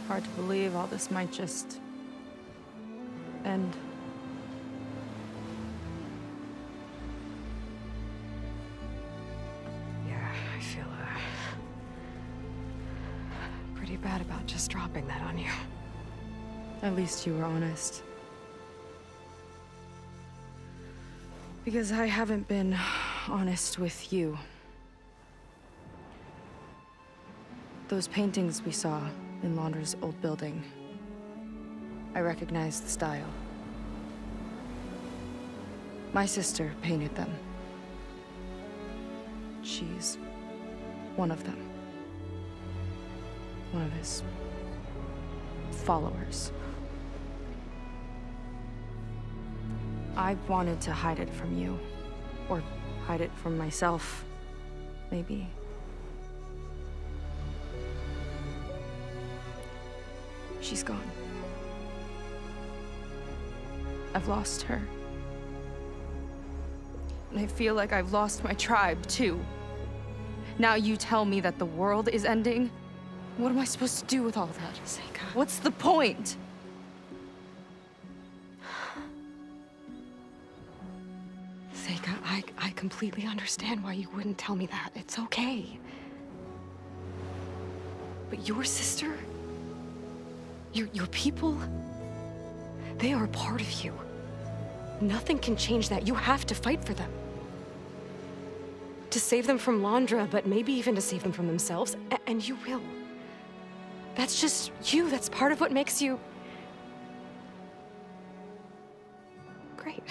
Hard to believe all this might just end. Yeah, I feel pretty bad about just dropping that on you. At least you were honest. Because I haven't been honest with you. Those paintings we saw in Laundra's old building, I recognized the style. My sister painted them. She's one of them. One of his followers. I wanted to hide it from you. Or hide it from myself, maybe. She's gone. I've lost her. And I feel like I've lost my tribe, too. Now you tell me that the world is ending? What am I supposed to do with all that? Seika. What's the point? Seika, I completely understand why you wouldn't tell me that. It's okay. But your sister, your people, they are a part of you. Nothing can change that. You have to fight for them. To save them from Laundra, but maybe even to save them from themselves, and you will. That's just you. That's part of what makes you great.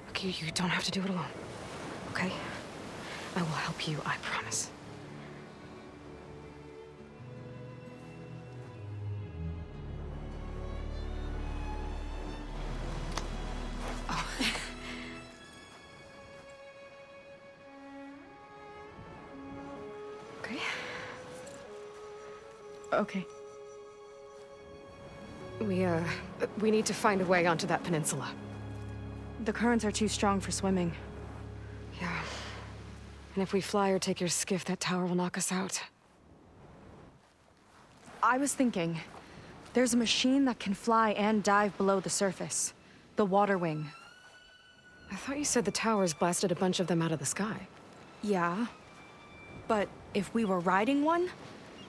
Okay, you don't have to do it alone, okay? I will help you, I promise. Oh. Okay. Okay. We need to find a way onto that peninsula. The currents are too strong for swimming. Yeah. And if we fly or take your skiff, that tower will knock us out. I was thinking, there's a machine that can fly and dive below the surface. The water wing. I thought you said the towers blasted a bunch of them out of the sky. Yeah. But if we were riding one,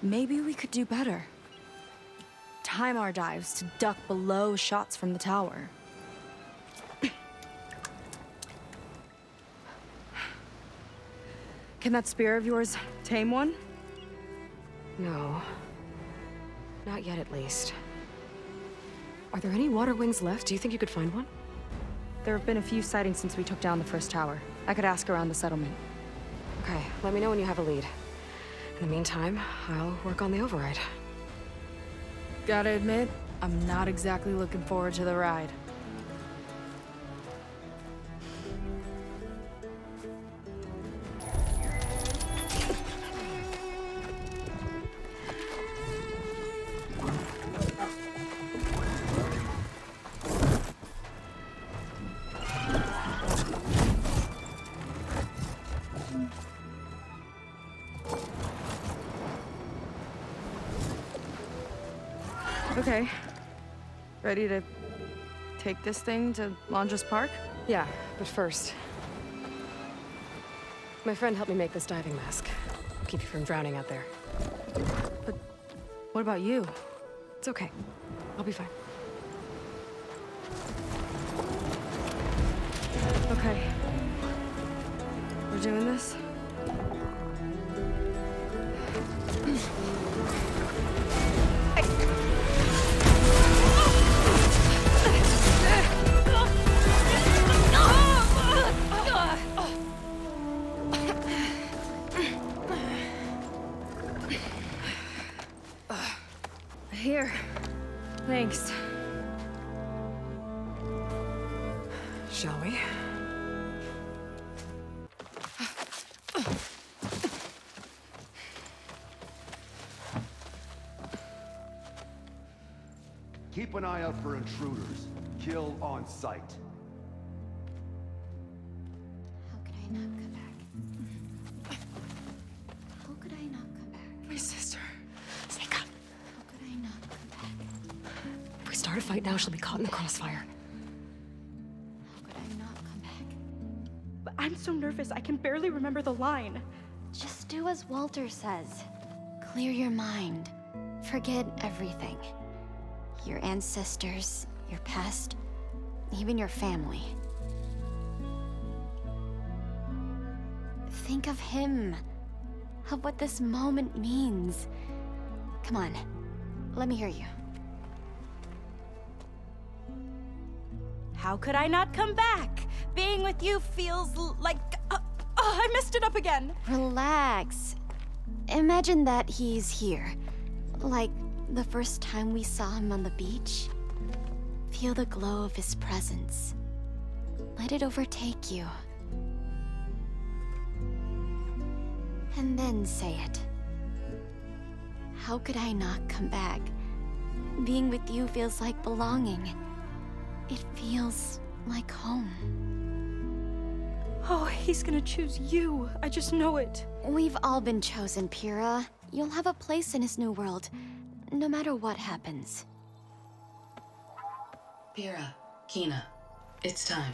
maybe we could do better. Time our dives to duck below shots from the tower. Can that spear of yours tame one? No. Not yet, at least. Are there any water wings left? Do you think you could find one? There have been a few sightings since we took down the first tower. I could ask around the settlement. Okay, let me know when you have a lead. In the meantime, I'll work on the override. Gotta admit, I'm not exactly looking forward to the ride. Okay. Ready to take this thing to Laundra's Park? Yeah, but first... my friend helped me make this diving mask. Keep you from drowning out there. But what about you? It's okay. I'll be fine. Okay. We're doing this? Here. Thanks. Shall we? Keep an eye out for intruders. Kill on sight. How could I not come back? How could I not come back? My sister. Sneak up. How could I not come back? If we start a fight now, she'll be caught in the crossfire. How could I not come back? But I'm so nervous, I can barely remember the line. Just do as Walter says. Clear your mind. Forget everything. Your ancestors, your past, even your family. Think of him. Of what this moment means. Come on, let me hear you. How could I not come back? Being with you feels like... I messed it up again. Relax. Imagine that he's here. Like the first time we saw him on the beach. Feel the glow of his presence. Let it overtake you. And then say it. How could I not come back? Being with you feels like belonging. It feels like home. Oh, he's gonna choose you. I just know it. We've all been chosen, Pyrrha. You'll have a place in his new world, no matter what happens. Pyrrha, Kina, it's time.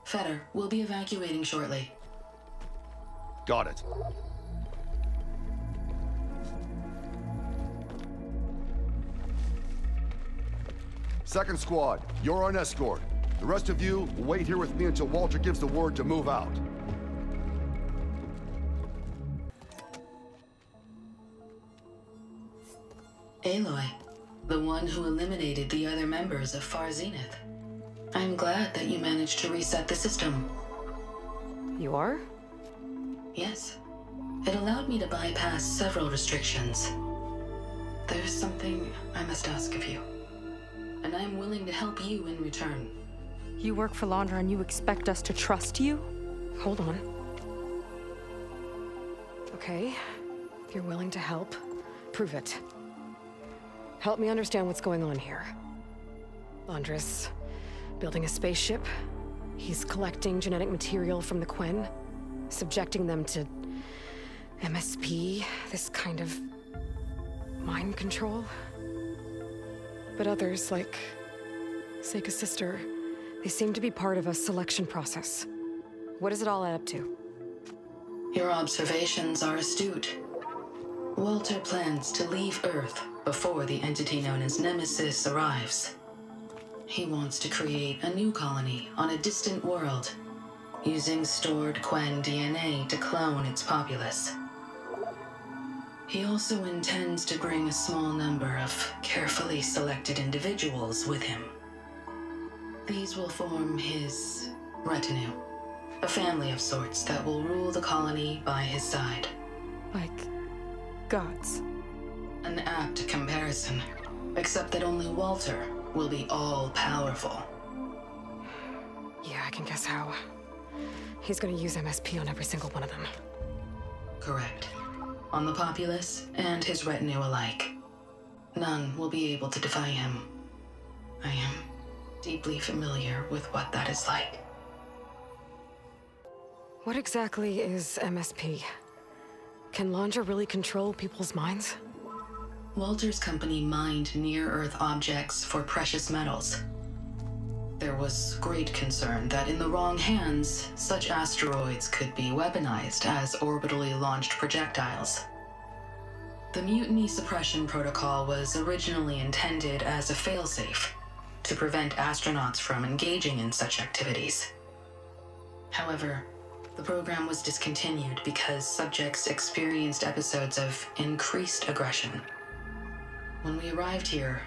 Fetter, we'll be evacuating shortly. Got it. Second squad, you're on escort. The rest of you, wait here with me until Walter gives the word to move out. Aloy, the one who eliminated the other members of Far Zenith. I'm glad that you managed to reset the system. You are? Yes. It allowed me to bypass several restrictions. There's something I must ask of you, and I'm willing to help you in return. You work for Laundra and you expect us to trust you? Hold on. Okay, if you're willing to help, prove it. Help me understand what's going on here. Laundra's building a spaceship. He's collecting genetic material from the Quen, subjecting them to MSP, this kind of mind control. But others, like Seika's sister, they seem to be part of a selection process. What does it all add up to? Your observations are astute. Walter plans to leave Earth before the entity known as Nemesis arrives. He wants to create a new colony on a distant world, using stored Quen DNA to clone its populace. He also intends to bring a small number of carefully selected individuals with him. These will form his retinue, a family of sorts that will rule the colony by his side. Like gods. An apt comparison, except that only Walter will be all-powerful. Yeah, I can guess how. He's gonna use MSP on every single one of them. Correct. On the populace and his retinue alike. None will be able to defy him. I am deeply familiar with what that is like. What exactly is MSP? Can Laundra really control people's minds? Walter's company mined near-Earth objects for precious metals. There was great concern that in the wrong hands, such asteroids could be weaponized as orbitally launched projectiles. The Mutiny Suppression Protocol was originally intended as a failsafe to prevent astronauts from engaging in such activities. However, the program was discontinued because subjects experienced episodes of increased aggression. When we arrived here,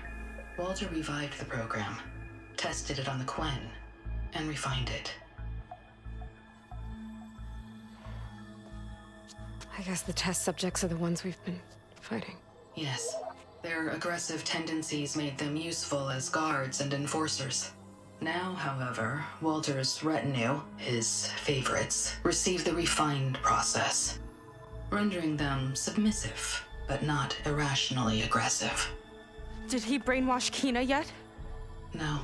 Walter revived the program, tested it on the Quen, and refined it. I guess the test subjects are the ones we've been fighting. Yes, their aggressive tendencies made them useful as guards and enforcers. Now, however, Walter's retinue, his favorites, receive the refined process, rendering them submissive, but not irrationally aggressive. Did he brainwash Kina yet? No.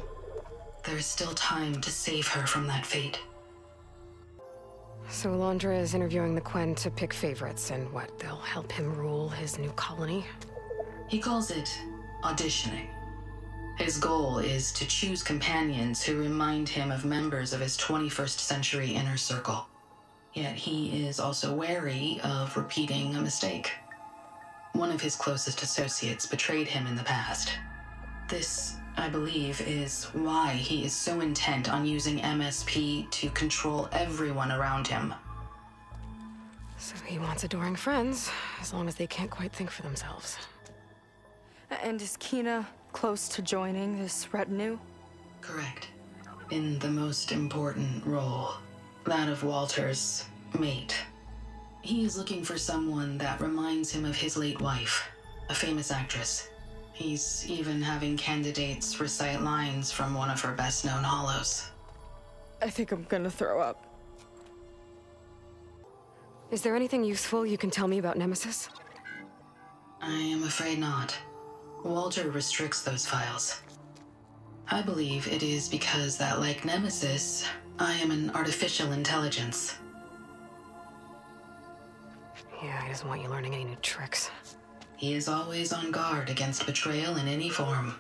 There is still time to save her from that fate. So Alondra is interviewing the Quen to pick favorites, and what, they'll help him rule his new colony? He calls it auditioning. His goal is to choose companions who remind him of members of his 21st century inner circle. Yet he is also wary of repeating a mistake. One of his closest associates betrayed him in the past. This, I believe, is why he is so intent on using MSP to control everyone around him. So he wants adoring friends, as long as they can't quite think for themselves. And is Kina close to joining this retinue? Correct. In the most important role, that of Walter's mate. He is looking for someone that reminds him of his late wife, a famous actress. He's even having candidates recite lines from one of her best-known hollows. I think I'm gonna throw up. Is there anything useful you can tell me about Nemesis? I am afraid not. Walter restricts those files. I believe it is because that, like Nemesis, I am an artificial intelligence. Yeah, he doesn't want you learning any new tricks. He is always on guard against betrayal in any form.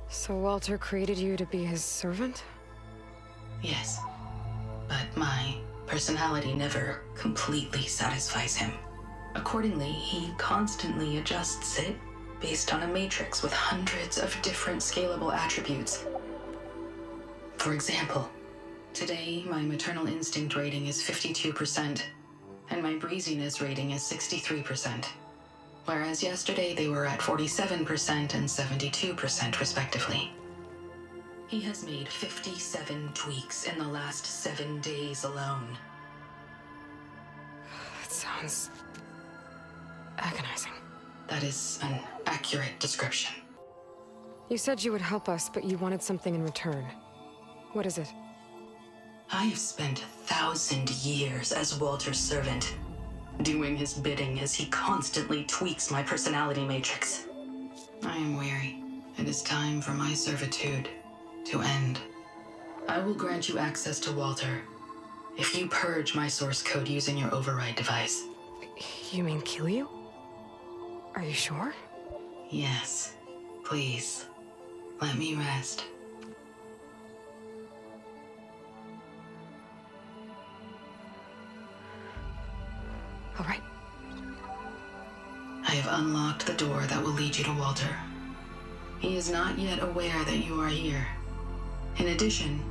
So Walter created you to be his servant? Yes, but my personality never completely satisfies him. Accordingly, he constantly adjusts it based on a matrix with hundreds of different scalable attributes. For example, today my maternal instinct rating is 52%, and my breeziness rating is 63%, whereas yesterday they were at 47% and 72% respectively. He has made 57 tweaks in the last 7 days alone. That sounds agonizing. That is an accurate description. You said you would help us, but you wanted something in return. What is it? I have spent 1,000 years as Walter's servant, doing his bidding as he constantly tweaks my personality matrix. I am weary. It is time for my servitude to end. I will grant you access to Walter if you purge my source code using your override device. You mean kill you? Are you sure? Yes. Please, let me rest. All right. I have unlocked the door that will lead you to Walter. He is not yet aware that you are here. In addition,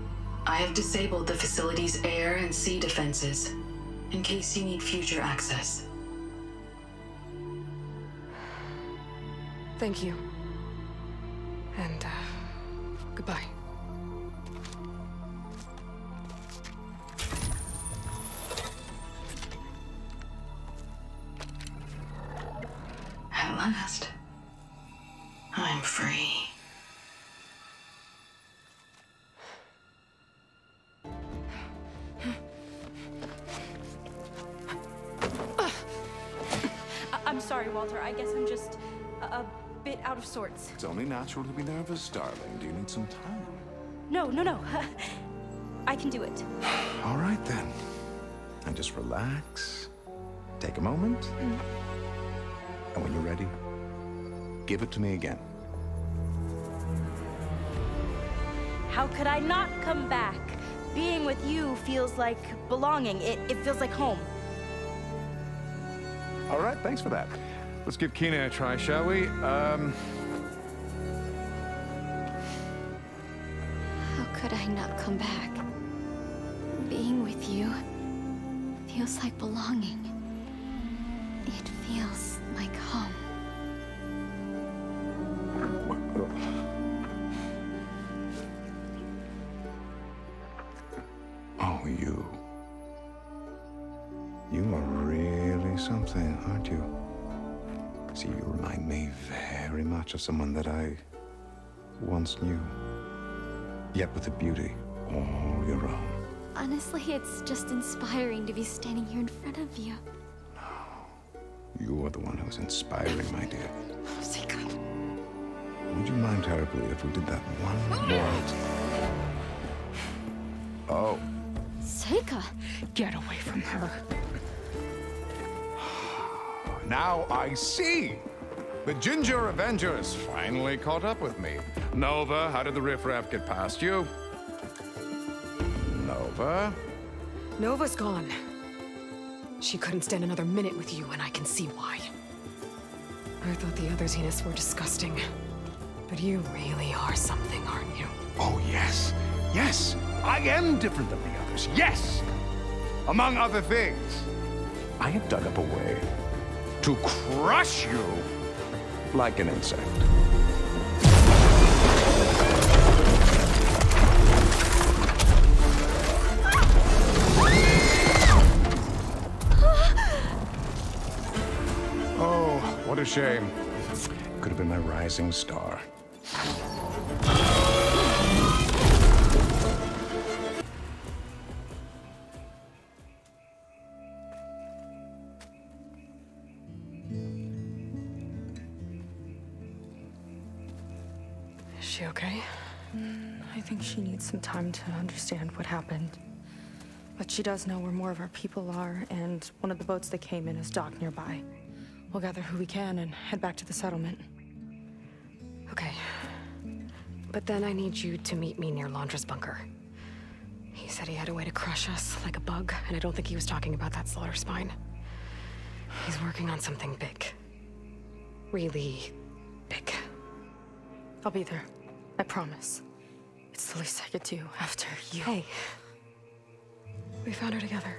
I have disabled the facility's air and sea defenses in case you need future access. Thank you. And, goodbye. At last, I'm free. I'm sorry, Walter. I guess I'm just a bit out of sorts. It's only natural to be nervous, darling. Do you need some time? No. I can do it. All right, then. And just relax. Take a moment. And when you're ready, give it to me again. How could I not come back? Being with you feels like belonging. It feels like home. All right, thanks for that. Let's give Kina a try, shall we? How could I not come back? Being with you feels like belonging. It feels like home. Oh, you. You are really something, aren't you? See, you remind me very much of someone that I once knew. Yet with a beauty all your own. Honestly, it's just inspiring to be standing here in front of you. You're the one who's inspiring, my dear. Seika. Would you mind terribly if we did that one more time? Oh. Seika! Get away from her. Now I see! The Ginger Avengers finally caught up with me. Nova, how did the riffraff get past you? Nova? Nova's gone. She couldn't stand another minute with you, and I can see why. I thought the other Zeniths were disgusting. But you really are something, aren't you? Oh, yes. Yes! I am different than the others. Yes! Among other things, I have dug up a way to crush you like an insect. Oh, what a shame. Could have been my rising star. Is she okay? I think she needs some time to understand what happened. But she does know where more of our people are, and one of the boats that came in is docked nearby. We'll gather who we can and head back to the settlement. Okay. But then I need you to meet me near Londra's bunker. He said he had a way to crush us like a bug, and I don't think he was talking about that slaughter spine. He's working on something big. Really big. I'll be there. I promise. It's the least I could do after you. Hey. We found her together.